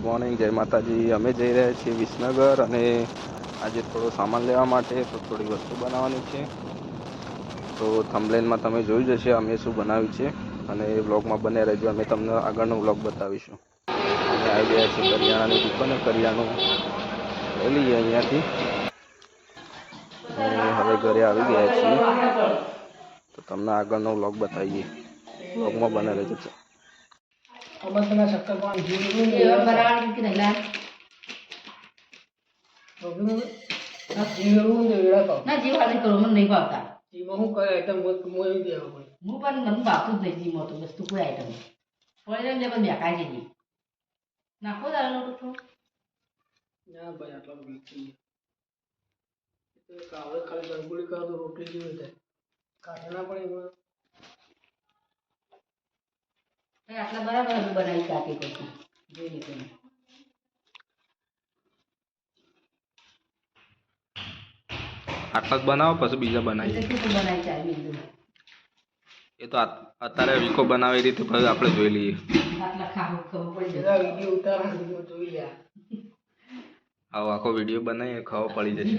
Morning, જય માતાજી. અમે જઈ રહ્યા છીએ વિસનગર અને આજે થોડો સામાન લેવા માટે તો થોડી વસ્તુ બનાવવાની છે. તો થંબનેલમાં તમે જોઈ જશે અમે શું બનાવ્યું છે અને વ્લોગમાં બને રહેજો. અમે તમને આગળનો વ્લોગ બતાવીશું. અમે આવી ગયા છીએ કરિયાણાની દુકાને. કરિયાણું લઈ લઈએ અહીંયાથી અને હવે ઘરે આવી ગયા છીએ તો તમને આગળનો વ્લોગ બતાવીએ. વ્લોગમાં બને રહેજો. આટલા બરાબર બનાવી કાઢી પછી જોઈ લીધું. આટલા જ બનાવો પછી બીજા બનાવીએ. એ તો અત્યારે વિકો બનાવે એ રીતે પછી આપણે જોઈ લઈએ. આવો આખો વિડીયો બનાવીએ ખબર પડી જશે.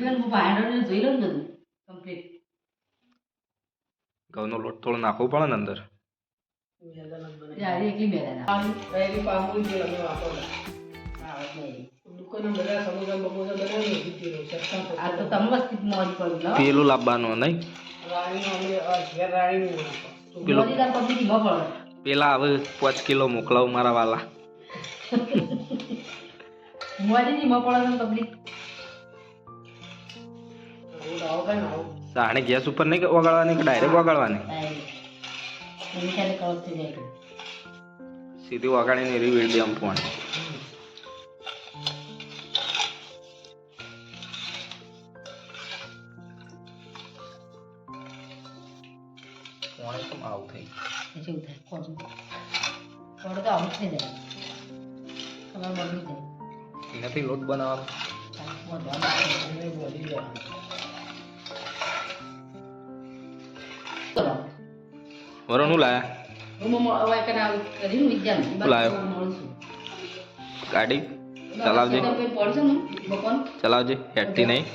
ઘઉંનો લોટ થોડો નાખવો પડે ને અંદર. પેલું લાવવાનું નહીં પેલા હવે 5 કિલો મોકલાવ મારા વાલા. સાણે ગેસ ઉપર નહીં વગાડવાની કે ડાયરેક્ટ વગાડવાની? સીધી વગાડીને એરી વેડ દે આમ પાણી. પાણી તો આવું થઈ એનાથી લોટ બનાવવાનો. વરણ હું લાયા ગાડી ચલાવજે ચલાવજે હેઠતી નહીં.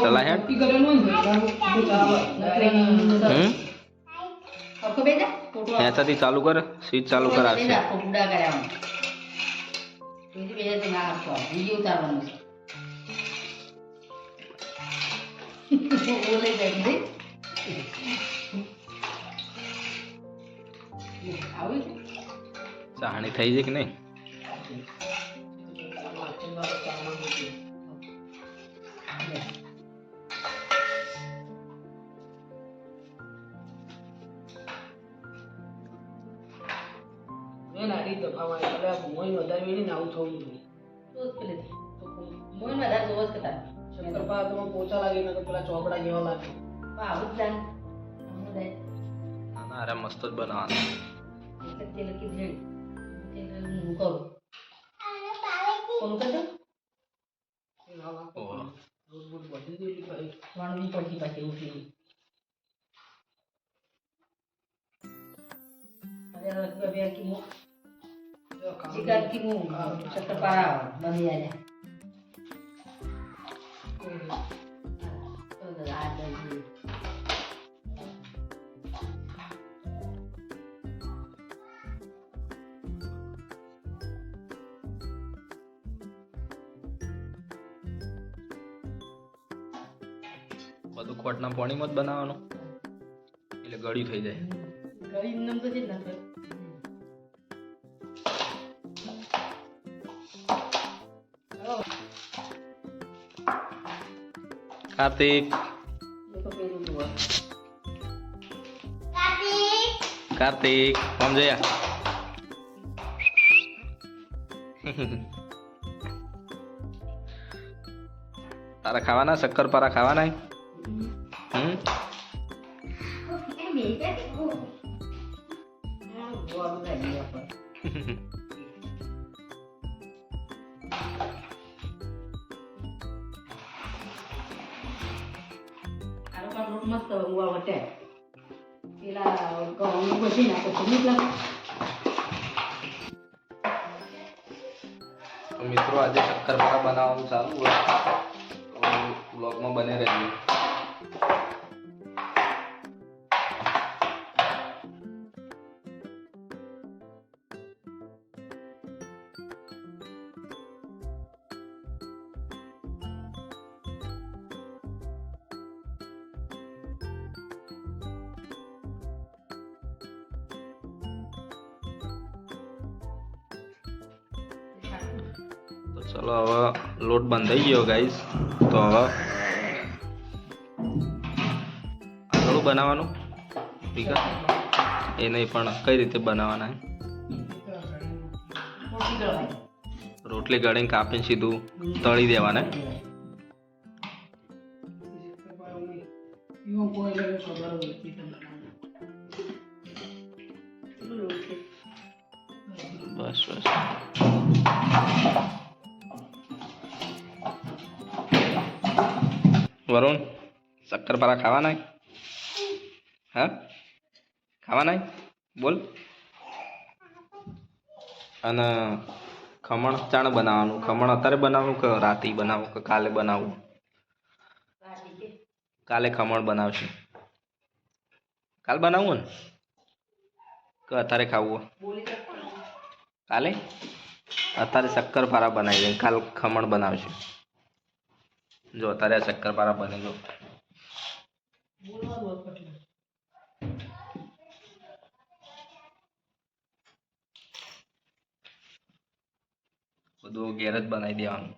ચલા હેઠ ત્યાંથી ચાલુ કર. સ્વિચ ચાલુ કરાવશે. ચાહણી થઈ છે કે નહીં? પોચા લાગે પેલા ચોપડા જેવા લાગે. અરે મસ્ત જ બનાવવાનું. બધું ખોટના પાણીમાં જ બનાવવાનું એટલે ગળ્યું થઈ જાય. કાર્તિક કાર્તિક સમજ્યા? તારા ખાવાના શક્કરપારા ખાવાના? મસ્ત પેલા ઘઉંનું બધી નાખો છો નીકળો. તો મિત્રો આજે શક્કરપારા બનાવવાનું ચાલુ હોય તો બ્લોગમાં બને રહેજો. તો ચલો હવે લોટ બંધાઈ ગયો ગાઈસ. તો હવે આગળ બનાવવાનું ઠીક છે. એ નહીં પણ કઈ રીતે બનાવવાના મોટી ગળવાય. રોટલી ગળીને કાપીને સીધું તળી દેવાના. એમાં કોઈ ખબર હોય છે તમને. બસ બસ વરુણ શક્કરપારા ખાવાના હા ખાવાના બોલ. અને ખમણ ચાણ બનાવવાનું. ખમણ અત્યારે બનાવવું કે રાતે બનાવવું કે કાલે બનાવવું? કાલે ખમણ બનાવશે. કાલ બનાવવું ને કે અત્યારે ખાવું? કાલે. અત્યારે શક્કરપારા બનાવી દે, કાલ ખમણ બનાવશે. જો અત્યારે શક્કરપારા બને જો. બધું ઘેર જ બનાવી દેવાનું.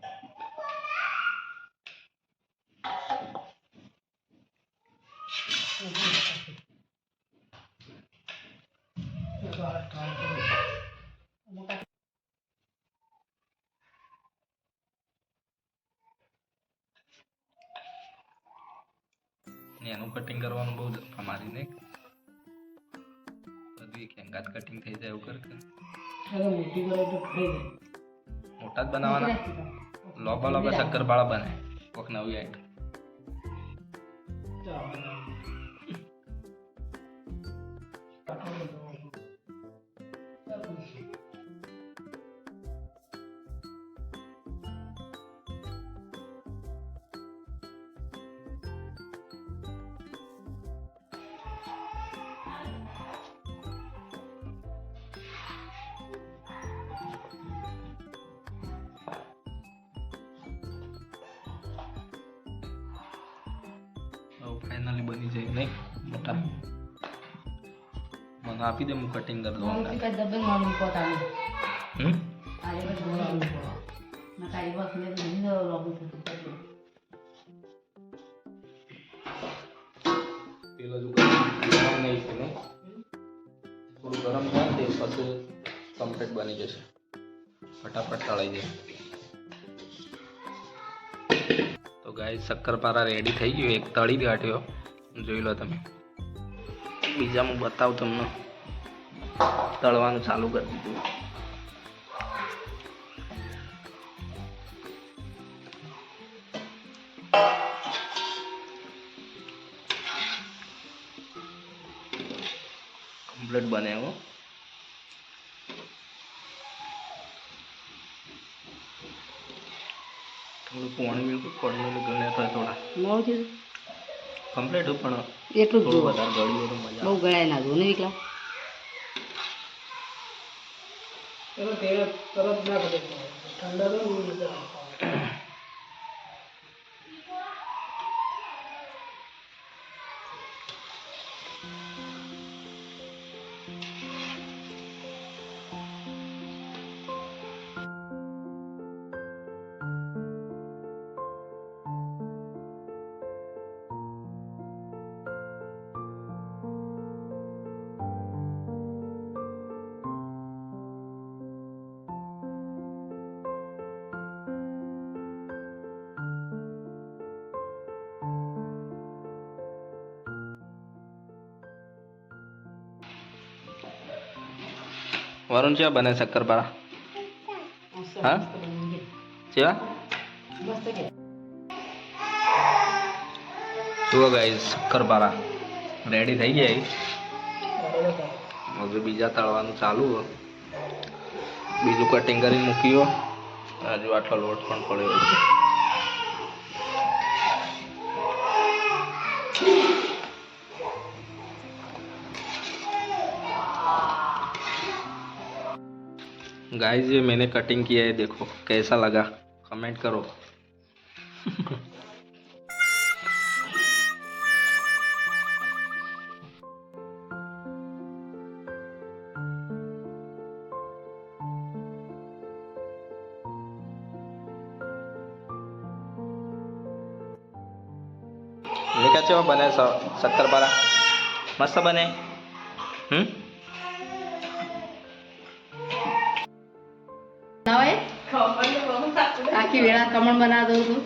એનું કટિંગ કરવાનું બહુ અમારી ને બધી ખેંગાત કટિંગ થઈ જાય એવું કર કે મોટી ગળવાય તો ખાઈ જાય. મોટા જ બનાવવાના. લોબા લોબા શક્કરપારા બને કોક નવી આઈટમ. ફાઇનલી બની જાય નહીં મોટા. મને આપી દે, હું કટિંગ કરી દઉં. ડબલ મારું પોતાનું હમ આજે પણ જોવાનું પડે. ના કાઈ વખત મેં નહીં લોબું થતું. પેલો જો ગરમ નહીં છે ને, થોડું ગરમ થાય તે પછી કમ્પ્લીટ બની જશે. ફટાફટ તળાઈ જાય. તો ગાઈસ શક્કરપારા રેડી થઈ ગયું. એક તળી કાઢ્યો જોઈ લો તમે. બીજા હું બતાવું તમને. તળવાનું ચાલુ કરી દીધું. કમ્પ્લીટ બને એવો. થોડું પાણી મેળવું પડે ગળ્યા થાય થોડા. મોડું થયું કમ્પ્લીટ પણ એટલું જ થોડું જોવું. વધારે ગળ્યું તો મજા બહુ ગળાય ના જોવું ને એકલા. વરુણ ચેવા બને શક્કરપારા? હા ચેવા મસ્ત કે જુઓ ગાઈસ શક્કરપારા રેડી થઈ ગયા. હજુ બીજા તળવાનું ચાલુ હોય. બીજું કટિંગ કરીને મૂક્યો. હજુ આટલો લોટ પણ પડ્યો છે. गाइस ये मैंने कटिंग किया है, देखो कैसा लगा, कमेंट करो. निका चेवा बने शक्करपारा मस्त बने. બનાવે આખી વેળા કમણ બના દઉં છું.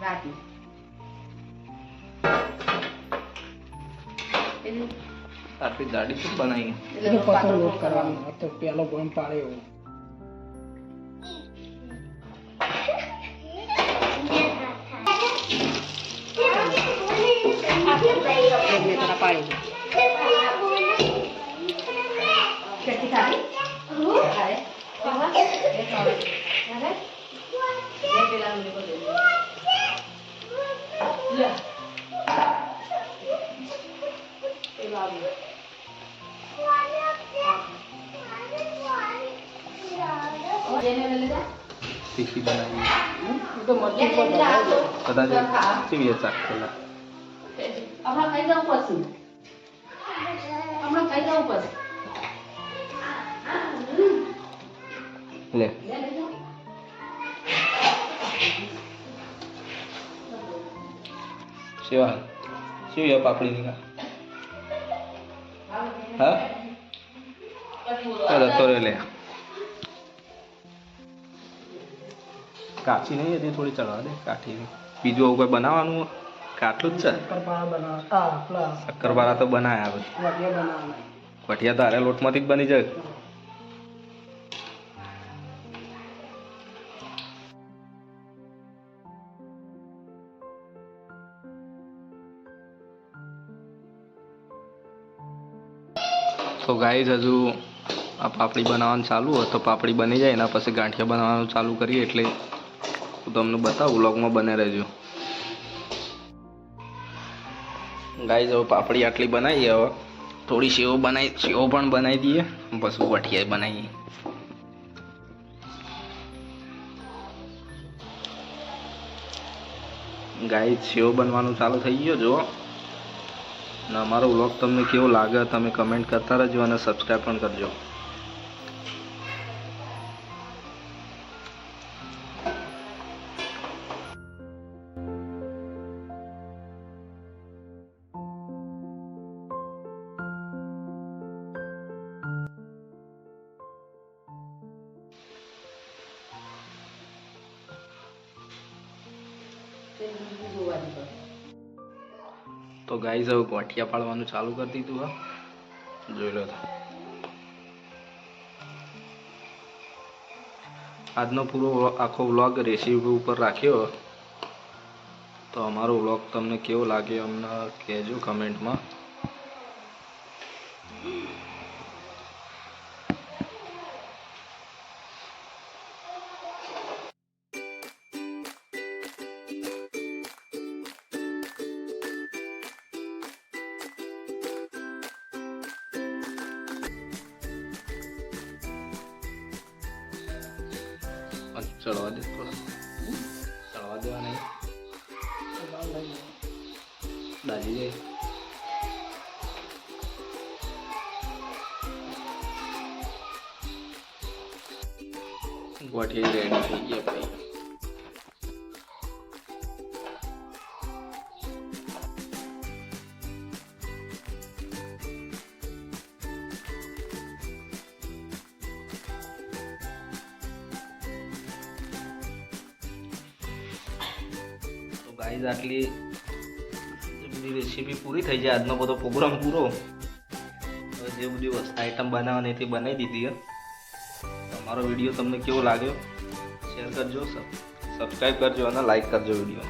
રાખી આટલી દાઢી શું બનાવી? એટલે પાતળો લોટ કરવાનો હતો પેલો ગોમ પાડે એવો. મેં તને પાડી છે. કેટલી ખાધી? ખાય? એ ખાવે. અરે? એ પેલા મને કહો દે. લે. પેલો આવ્યો. જેને લઈ જા. તીખી બનાવી એ તો મરચી પર કદાચ કેવી ચાક પેલા હમણાં ખાઈ જવું પડશે. હમણાં ખાઈ જવું પડશે. લે સેવા શું પાપડી ની હા તો રે લે કાચી નહીં હતી, થોડી ચડવા દે કાઠી. બીજું આવું કોઈ બનાવવાનું કાટલું જ છે. શક્કરપારા બનાવવા શક્કરપારા તો બનાયા હવે. વટિયા બનાવવાના. વટિયા તો હારે લોટમાંથી જ બની જાય. તો ગાઈસ હજુ આ પાપડી બનાવવાનું ચાલુ હોય તો પાપડી બની જાય એના પછી ગાંઠિયા બનાવવાનું ચાલુ કરીએ એટલે હું તમને બતાવું. વ્લોગમાં બને રહેજો. ગાઈસ હવે પાપડી આટલી બનાવીએ. હવે થોડી સેવ પણ બનાવી દઈએ પછી વઠિયા બનાવીએ. ગાઈસ સેવ બનવાનું ચાલુ થઈ ગયો જો. અને અમારો વ્લોગ તમને કેવો લાગે તમે કમેન્ટ કરતા રહેજો અને સબસ્ક્રાઈબ પણ કરજો. તો ગાઈસ હવે ગોઠિયા પાડવાનું ચાલુ કરી દીધું. હા જોઈ લો. આજનો પૂરો આખો વ્લોગ રેસીપી ઉપર રાખ્યો. તો અમારો વ્લોગ તમને કેવો લાગ્યો અમને કહેજો કમેન્ટમાં. ચડવા દે થોડા, ચડવા દેવા નહીં દાજી જાય. ગોઠિયા રેડી થઈ ગયા ભાઈ. ગાઈઝ આટલી બધી રેસીપી પૂરી થઈ જાય. આજનો બધો પ્રોગ્રામ પૂરો. હવે જે બધી આઈટમ બનાવવાની હતી બનાવી દીધી. તમારો વિડીયો તમને કેવો લાગ્યો શેર કરજો, સબસ્ક્રાઈબ કરજો અને લાઈક કરજો વિડીયો.